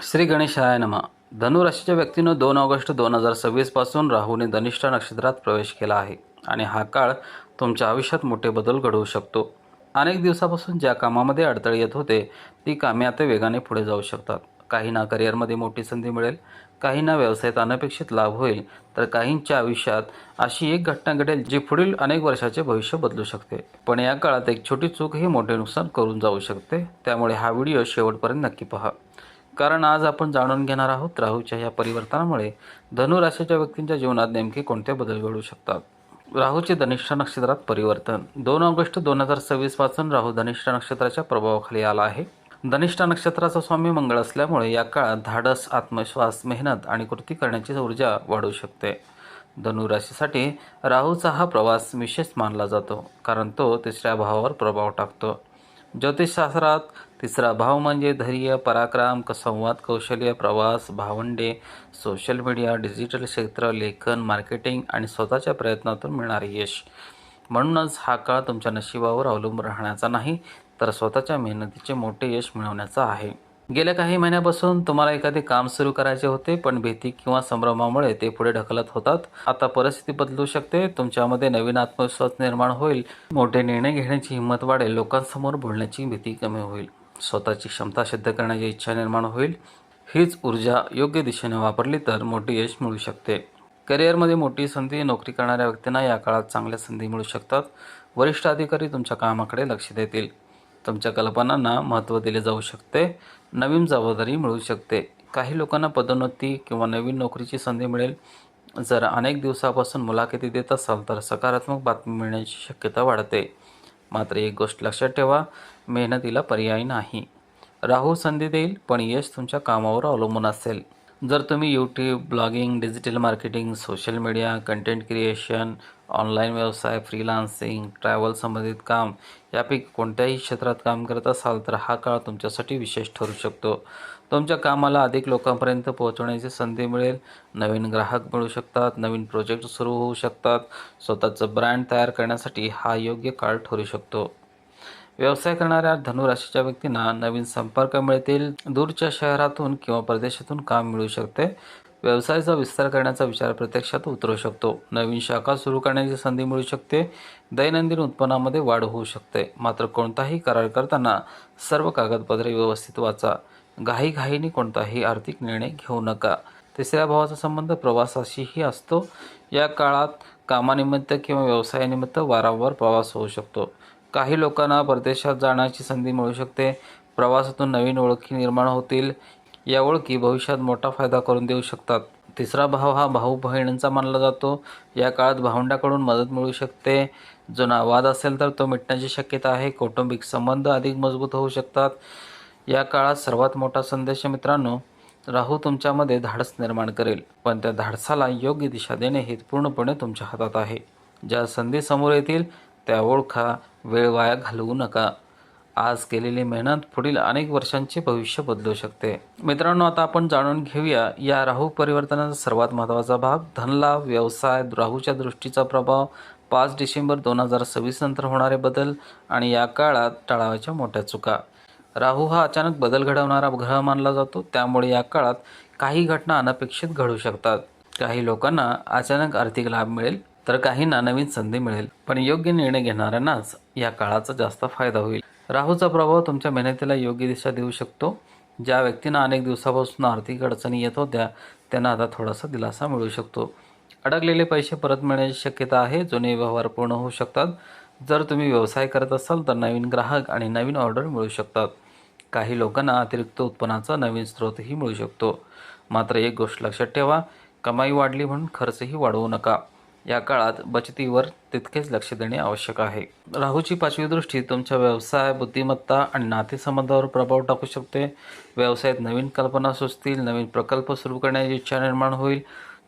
श्री गणेशाय नमः. धनु राशीच्या व्यक्तीनं 2 ऑगस्ट 2026 पासून राहूने धनिष्ठा नक्षत्रात प्रवेश केला आहे आणि हा काळ तुमच्या आयुष्यात मोठे बदल घडवू शकतो. अनेक दिवसापासून ज्या कामामध्ये अडथळे येत होते ती कामे आता वेगाने पुढे जाऊ शकतात. काहींना करिअरमध्ये मोठी संधी मिळेल, काहींना व्यवसायात अनपेक्षित लाभ होईल, तर काहींच्या आयुष्यात अशी एक घटना घडेल जी पुढील अनेक वर्षाचे भविष्य बदलू शकते. पण या काळात एक छोटी चूक ही मोठे नुकसान करून जाऊ शकते. त्यामुळे हा व्हिडिओ शेवटपर्यंत नक्की पहा, कारण आज आपण जाणून घेणार आहोत राहूच्या या परिवर्तनामुळे धनु राशीच्या व्यक्तींच्या जीवनात नेमके कोणते बदल घडू शकतात. राहूचे धनिष्ठा नक्षत्रात परिवर्तन. 2 ऑगस्ट 2026 पासून राहू धनिष्ठा नक्षत्राच्या प्रभावाखाली आला आहे. धनिष्ठा नक्षत्राचा स्वामी मंगळ असल्यामुळे या काळात धाडस, आत्मविश्वास, मेहनत आणि कृती करण्याची ऊर्जा वाढू शकते. धनु राशीसाठी राहूचा हा प्रवास विशेष मानला जातो, कारण तो तिसऱ्या भावावर प्रभाव टाकतो. ज्योतिषशास्त्रात तिसरा भाव म्हणजे धैर्य, पराक्रम, संवाद कौशल्य, प्रवास, भावंडे, सोशल मीडिया, डिजिटल क्षेत्र, लेखन, मार्केटिंग आणि स्वतःच्या प्रयत्नातून मिळणारे यश. म्हणूनच हा काळ तुमच्या नशिबावर अवलंबून राहण्याचा नाही, तर स्वतःच्या मेहनतीचे मोठे यश मिळवण्याचा आहे. गेल्या काही महिन्यापासून तुम्हाला एखादे काम सुरू करायचे होते, पण भीती किंवा संभ्रमामुळे ते पुढे ढकलत होतात. आता परिस्थिती बदलू शकते. तुमच्यामध्ये नवीन आत्मविश्वास निर्माण होईल, मोठे निर्णय घेण्याची हिंमत वाढेल, लोकांसमोर बोलण्याची भीती कमी होईल, स्वतःची क्षमता सिद्ध करण्याची इच्छा निर्माण होईल. हीच ऊर्जा योग्य दिशेने वापरली तर मोठे यश मिळू शकते. करिअरमध्ये मोठी संधी. नोकरी करणाऱ्या व्यक्तींना या काळात चांगल्या संधी मिळू शकतात. वरिष्ठ अधिकारी तुमच्या कामाकडे लक्ष देतील. तुमच्या कल्पनांना महत्त्व दिले जाऊ शकते. नवीन जबाबदारी मिळू शकते. काही लोकांना पदोन्नती किंवा नवीन नोकरीची संधी मिळेल. जर अनेक दिवसापासून मुलाखती देत असाल तर सकारात्मक बातमी मिळण्याची शक्यता वाढते. मात्र एक गोष्ट लक्षात ठेवा, मेहनतीला पर्याय नाही. राहू संधी देईल, पण यश तुमच्या कामावर अवलंबून असेल. जर तुम्ही YouTube, blogging, digital marketing, social media, content creation, online व्यवसाय, फ्रीलान्सिंग, ट्रॅव्हल संबंधित काम यापैकी कोणत्याही क्षेत्रात काम करत असाल तर हा काळ तुमच्यासाठी विशेष ठरू शकतो. तुमच्या कामाला अधिक लोकांपर्यंत पोहोचवण्याची संधी मिळेल. नवीन ग्राहक मिळू शकतात. नवीन प्रोजेक्ट सुरू होऊ शकतात. स्वतःचं ब्रँड तयार करण्यासाठी हा योग्य काळ ठरू शकतो. व्यवसाय करणाऱ्या धनु राशीच्या व्यक्तींना नवीन संपर्क मिळतील. दूरच्या शहरातून किंवा परदेशातून काम मिळू शकते. व्यवसायाचा विस्तार करण्याचा विचार प्रत्यक्षात उतरू शकतो. नवीन शाखा सुरू करण्याची संधी मिळू शकते. दैनंदिन उत्पन्नामध्ये वाढ होऊ शकते. मात्र कोणताही करार करताना सर्व कागदपत्रे व्यवस्थित वाचा. घाईघाईने कोणताही आर्थिक निर्णय घेऊ नका. तिसऱ्या भावाचा संबंध प्रवासाशीही असतो. या काळात कामानिमित्त किंवा व्यवसायानिमित्त वारंवार प्रवास होऊ शकतो. काही लोकांना परदेशात जाण्याची संधी मिळू शकते. प्रवासातून नवीन ओळखी निर्माण होतील. या ओळखी भविष्यात मोठा फायदा करून देऊ शकतात. तिसरा भाव हा भाऊ बहिणींचा मानला जातो. या काळात भावंडाकडून मदत मिळू शकते. जुना वाद असेल तर तो मिटण्याची शक्यता आहे. कौटुंबिक संबंध अधिक मजबूत होऊ शकतात. या काळात सर्वात मोठा संदेश मित्रांनो, राहू तुमच्यामध्ये धाडस निर्माण करेल, पण त्या धाडसाला योग्य दिशा देणे हे पूर्णपणे तुमच्या हातात आहे. ज्या संधी समोर येतील त्या ओळखा. वेळ वाया घालवू नका. आज केलेली मेहनत पुढील अनेक वर्षांचे भविष्य बदलू शकते. मित्रांनो, आता आपण जाणून घेऊया या राहू परिवर्तनाचा सर्वात महत्त्वाचा भाग, धनलाभ, व्यवसाय, राहूच्या दृष्टीचा प्रभाव, 5 डिसेंबर 2026 नंतर होणारे बदल आणि या काळात टाळावयाच्या मोठ्या चुका. राहू हा अचानक बदल घडवणारा ग्रह मानला जातो. त्यामुळे या काळात काही घटना अनपेक्षित घडू शकतात. काही लोकांना अचानक आर्थिक लाभ मिळेल, तर काहींना नवीन संधी मिळेल. पण योग्य निर्णय घेणाऱ्यांनाच या काळाचा जास्त फायदा होईल. राहूचा प्रभाव तुमच्या मेहनतीला योग्य दिशा देऊ शकतो. ज्या व्यक्तींना अनेक दिवसापासून आर्थिक अडचणी येत होत्या त्यांना आता थोडासा दिलासा मिळू शकतो. अडकलेले पैसे परत मिळण्याची शक्यता आहे. जुने व्यवहार पूर्ण होऊ शकतात. जर तुम्ही व्यवसाय करत असाल तर नवीन ग्राहक आणि नवीन ऑर्डर मिळू शकतात. काही लोकांना अतिरिक्त उत्पन्नाचा नवीन स्रोतही मिळू शकतो. मात्र एक गोष्ट लक्षात ठेवा, कमाई वाढली म्हणून खर्चही वाढवू नका. या काळात बचतीवर तितकेच लक्ष देणे आवश्यक आहे. राहूची 5वी दृष्टी तुमच्या व्यवसाय, बुद्धिमत्ता आणि नातेसंबंधावर प्रभाव टाकू शकते. व्यवसायात नवीन कल्पना सुचतील. नवीन प्रकल्प सुरू करण्याची इच्छा निर्माण होईल.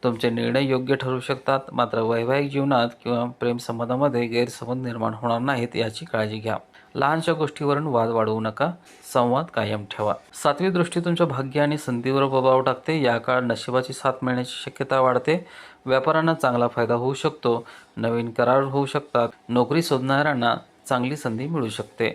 तुमचे निर्णय योग्य ठरू शकतात. मात्र वैवाहिक जीवनात किंवा प्रेमसंबंधामध्ये गैरसमज निर्माण होणार नाहीत याची काळजी घ्या. लहानशा गोष्टीवरून वाद वाढवू नका. संवाद कायम ठेवा. 7वी दृष्टी तुमच्या भाग्य आणि संधीवर प्रभाव टाकते. या काळात नशिबाची साथ मिळण्याची शक्यता वाढते. व्यापाऱ्यांना चांगला फायदा होऊ शकतो. नवीन करार होऊ शकतात. नोकरी शोधणाऱ्यांना चांगली संधी मिळू शकते.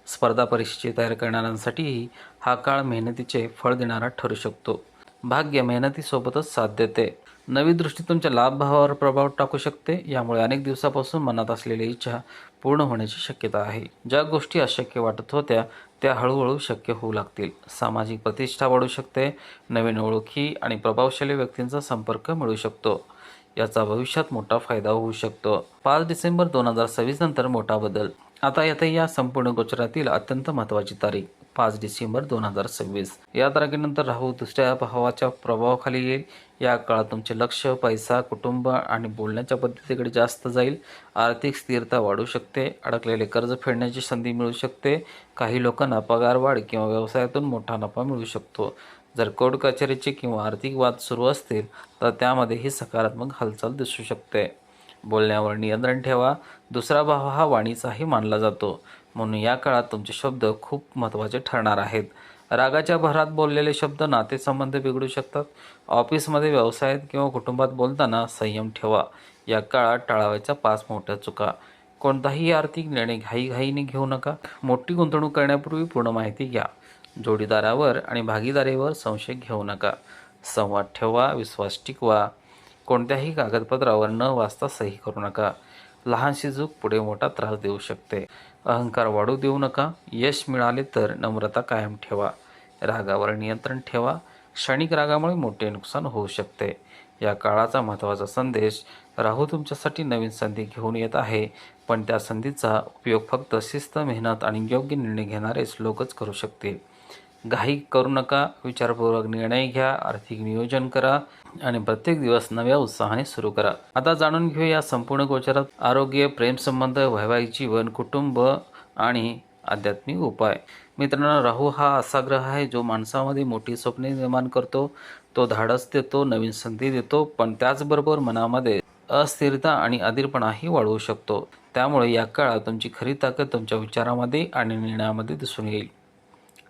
स्पर्धा परीक्षेची तयारी करणाऱ्यांसाठीही हा काळ मेहनतीचे फळ देणारा ठरू शकतो. भाग्य मेहनतीसोबतच साथ देते. नवी दृष्टी तुमच्या लाभभावावर प्रभाव टाकू शकते. यामुळे अनेक दिवसापासून मनात असलेली इच्छा पूर्ण होण्याची शक्यता आहे. ज्या गोष्टी अशक्य वाटत होत्या त्या हळूहळू शक्य होऊ लागतील. सामाजिक प्रतिष्ठा वाढू शकते. नवीन ओळखी आणि प्रभावशाली व्यक्तींचा संपर्क मिळू शकतो. याचा भविष्यात मोठा फायदा होऊ शकतो. 5 डिसेंबर 2026 नंतर मोठा बदल. आता येथे या संपूर्ण गोचरातील अत्यंत महत्त्वाची तारीख 5 डिसेंबर 2026. या तारखेनंतर राहू दुसऱ्या भावाच्या प्रभावाखाली येईल. या काळात तुमचे लक्ष पैसा, कुटुंब आणि बोलण्याच्या पद्धतीकडे जास्त जाईल. आर्थिक स्थिरता वाढू शकते. अडकलेले कर्ज फेडण्याची संधी मिळू शकते. काही लोकांना पगारवाढ किंवा व्यवसायातून मोठा नफा मिळू शकतो. जर कोर्ट कचेरीचे किंवा आर्थिक वाद सुरू असतील तर त्यामध्येही सकारात्मक हालचाल दिसू शकते. बोलण्यावर नियंत्रण ठेवा. दुसरा भाव हा वाणीचाही मानला जातो, म्हणून या काळात तुमचे शब्द खूप महत्त्वाचे ठरणार आहेत. रागाच्या भरात बोललेले शब्द नातेसंबंध बिघडू शकतात. ऑफिसमध्ये, व्यवसायात किंवा कुटुंबात बोलताना संयम ठेवा. या काळात टाळावयाच्या 5 मोठ्या चुका. कोणताही आर्थिक निर्णय घाईघाईने घेऊ नका. मोठी गुंतवणूक करण्यापूर्वी पूर्ण माहिती घ्या. जोडीदारावर आणि भागीदारीवर संशय घेऊ नका. संवाद ठेवा. विश्वास टिकवा. कोणत्याही कागदपत्रावर न वाचता सही करू नका. लहानशी चूक पुढे मोठा त्रास देऊ शकते. अहंकार वाढू देऊ नका. यश मिळाले तर नम्रता कायम ठेवा. रागावर नियंत्रण ठेवा. क्षणिक रागामुळे मोठे नुकसान होऊ शकते. या काळाचा महत्त्वाचा संदेश: राहू तुमच्यासाठी नवीन संधी घेऊन येत आहे, पण त्या संधीचा उपयोग फक्त शिस्त, मेहनत आणि योग्य निर्णय घेणारेच लोकच करू शकतील. घाई करू नका. विचारपूर्वक निर्णय घ्या. आर्थिक नियोजन करा आणि प्रत्येक दिवस नव्या उत्साहाने सुरू करा. आता जाणून घेऊया या संपूर्ण गोचरात आरोग्य, प्रेमसंबंध, वैवाहिक जीवन, कुटुंब आणि आध्यात्मिक उपाय. मित्रांनो, राहू हा असा ग्रह आहे जो माणसामध्ये मोठी स्वप्ने निर्माण करतो. तो धाडस देतो, नवीन संधी देतो, पण त्याचबरोबर मनामध्ये अस्थिरता आणि अधीरपणाही वाढवू शकतो. त्यामुळे या काळात तुमची खरी ताकद तुमच्या विचारामध्ये आणि निर्णयामध्ये दिसून येईल.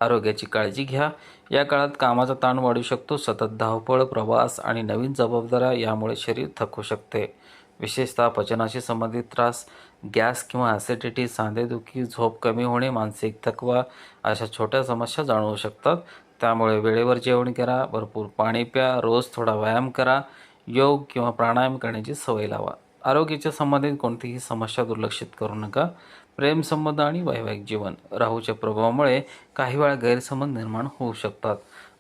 आरोग्याची काळजी घ्या. या काळात कामाचा ताण वाढू शकतो. सतत धावपळ, प्रवास आणि नवीन जबाबदाऱ्या यामुळे शरीर थकू शकते. विशेषतः पचनाशी संबंधित त्रास, गॅस किंवा ॲसिडिटी, सांधेदुखी, झोप कमी होणे, मानसिक थकवा अशा छोट्या समस्या जाणवू शकतात. त्यामुळे वेळेवर जेवण करा, भरपूर पाणी प्या, रोज थोडा व्यायाम करा, योग किंवा प्राणायाम करण्याची सवय लावा. आरोग्याच्या संबंधित कोणतीही समस्या दुर्लक्षित करू नका. प्रेमसंबंध आणि वैवाहिक जीवन. राहूच्या प्रभावामुळे काही वेळा गैरसमज निर्माण होऊ शकतात.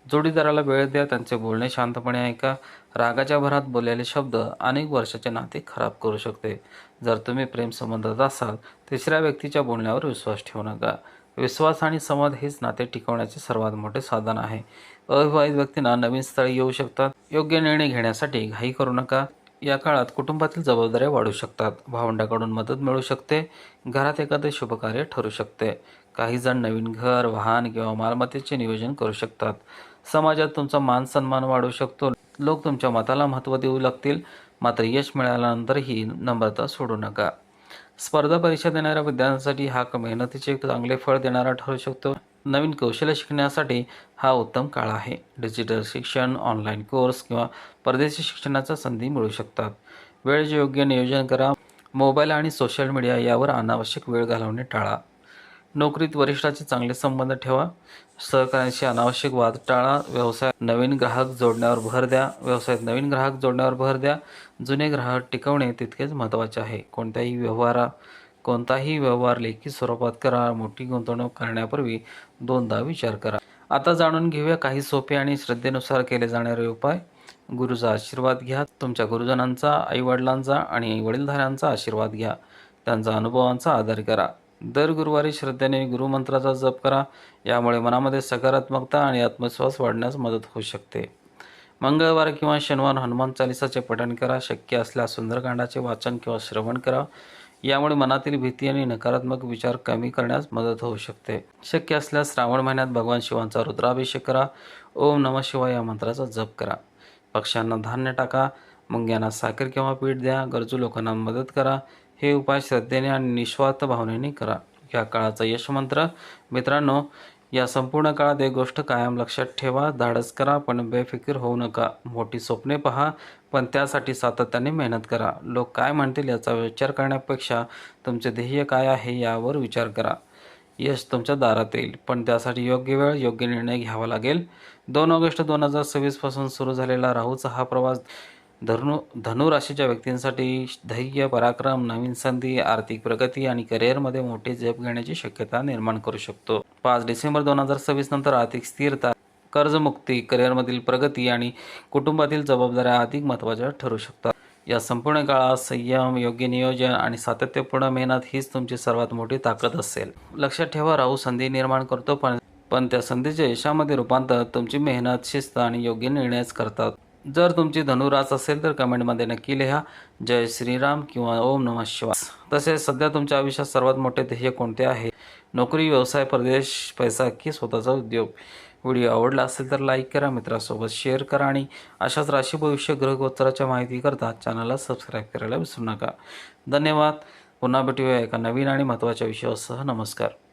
जोडीदाराला वेळ द्या. त्यांचे बोलणे शांतपणे ऐका. रागाच्या भरात बोललेले शब्द अनेक वर्षाचे नाते खराब करू शकते. जर तुम्ही प्रेमसंबंधात असाल, तिसऱ्या व्यक्तीच्या बोलण्यावर विश्वास ठेवू नका. विश्वास आणि संवाद हेच नाते टिकवण्याचे सर्वात मोठे साधन आहे. अविवाहित व्यक्तींना नवीन स्थळे येऊ शकतात. योग्य निर्णय घेण्यासाठी घाई करू नका. या काळात कुटुंबातील जबाबदाऱ्या वाढू शकतात. भावंडाकडून मदत मिळू शकते. घरात एखादे शुभकार्य ठरू शकते. काही जण नवीन घर, वाहन किंवा मालमत्तेचे नियोजन करू शकतात. समाजात तुमचा मान सन्मान वाढू शकतो. लोक तुमच्या मताला महत्त्व देऊ लागतील. मात्र यश मिळाल्यानंतरही नम्रता सोडू नका. स्पर्धा परीक्षा देणाऱ्या विद्यार्थ्यांसाठी हा मेहनतीचे चांगले फळ देणारा ठरू शकतो. नवीन कौशल्य शिकण्यासाठी हा उत्तम काळ आहे. डिजिटल शिक्षण, ऑनलाईन कोर्स किंवा परदेशी शिक्षणाच्या संधी मिळू शकतात. वेळेचे योग्य नियोजन करा. मोबाईल आणि सोशल मीडिया यावर अनावश्यक वेळ घालवणे टाळा. नोकरीत वरिष्ठाचे चांगले संबंध ठेवा. सहकाऱ्यांशी अनावश्यक वाद टाळा. व्यवसायात नवीन ग्राहक जोडण्यावर भर द्या. जुने ग्राहक टिकवणे तितकेच महत्त्वाचे आहे. कोणताही व्यवहार लेखी स्वरूपात करा. मोठी गुंतवणूक करण्यापूर्वी 2दा विचार करा. आता जाणून घेऊया काही सोपे आणि श्रद्धेनुसार केले जाणारे उपाय. गुरुचा आशीर्वाद घ्या. तुमच्या गुरुजनांचा, आईवडिलांचा आणि वडीलधाऱ्यांचा आशीर्वाद घ्या. त्यांचा अनुभवांचा आदर करा. दर गुरुवारी श्रद्धेने गुरुमंत्राचा जप करा. यामुळे मनामध्ये सकारात्मकता आणि आत्मविश्वास वाढण्यास मदत होऊ शकते. मंगळवार किंवा शनिवार हनुमान चालिसाचे पठण करा. शक्य असल्यास सुंदरकांडाचे वाचन किंवा श्रवण करा. यामुळे मनातील भीती आणि नकारात्मक विचार कमी करण्यास मदत होऊ शकते. शक्य असल्यास श्रावण महिन्यात भगवान शिवांचा रुद्राभिषेक करा. ओम नमः शिवाय या मंत्राचा जप करा. पक्ष्यांना धान्य टाका. मुंग्यांना साखर किंवा पीठ द्या. गरजू लोकांना मदत करा. हे उपाय श्रद्धेने आणि निस्वार्थ भावनेने करा. या काळाचा यश मंत्र. मित्रांनो, या संपूर्ण काळात एक गोष्ट कायम लक्षात ठेवा. धाडस करा पण बेफिकीर होऊ नका. मोठी स्वप्ने पहा पण त्यासाठी सातत्याने मेहनत करा. लोक काय म्हणतील याचा विचार करण्यापेक्षा तुमचे ध्येय काय आहे यावर विचार करा. यश तुमच्या दारात येईल, पण त्यासाठी योग्य वेळ, योग्य निर्णय घ्यावा लागेल. 2 ऑगस्ट 2026 पासून सुरू झालेला राहूचा हा प्रवास धनु राशीच्या व्यक्तींसाठी धैर्य, पराक्रम, नवीन संधी, आर्थिक प्रगती आणि करिअरमध्ये मोठे झेप घेण्याची शक्यता निर्माण करू शकतो. 5 डिसेंबर 2026 नंतर आर्थिक स्थिरता, कर्जमुक्ती, करिअरमधील प्रगती आणि कुटुंबातील जबाबदाऱ्या अधिक महत्त्वाच्या ठरू शकतात. या संपूर्ण काळात संयम, योग्य नियोजन आणि सातत्यपूर्ण मेहनत हीच तुमची सर्वात मोठी ताकद असेल. लक्षात ठेवा, राहू संधी निर्माण करतो, पण त्या संधीच्या यशामध्ये रूपांतर तुमची मेहनत, शिस्त आणि योग्य निर्णयच करतात. जर तुमची धनुरास असेल तर कमेंटमध्ये नक्की लिहा जय श्रीराम किंवा ओम नमः शिवाय. तसेच सध्या तुमच्या आयुष्यात सर्वात मोठे ध्येय कोणते आहे? नोकरी, व्यवसाय, परदेश, पैसा की स्वतःचा उद्योग? व्हिडिओ आवडला असेल तर लाईक करा, मित्रांसोबत शेअर करा आणि अशाच राशी भविष्य ग्रह गोचराच्या माहितीकरता चॅनलला सबस्क्राईब करायला विसरू नका. धन्यवाद. पुन्हा भेटूया एका नवीन आणि महत्त्वाच्या विषयासह. नमस्कार.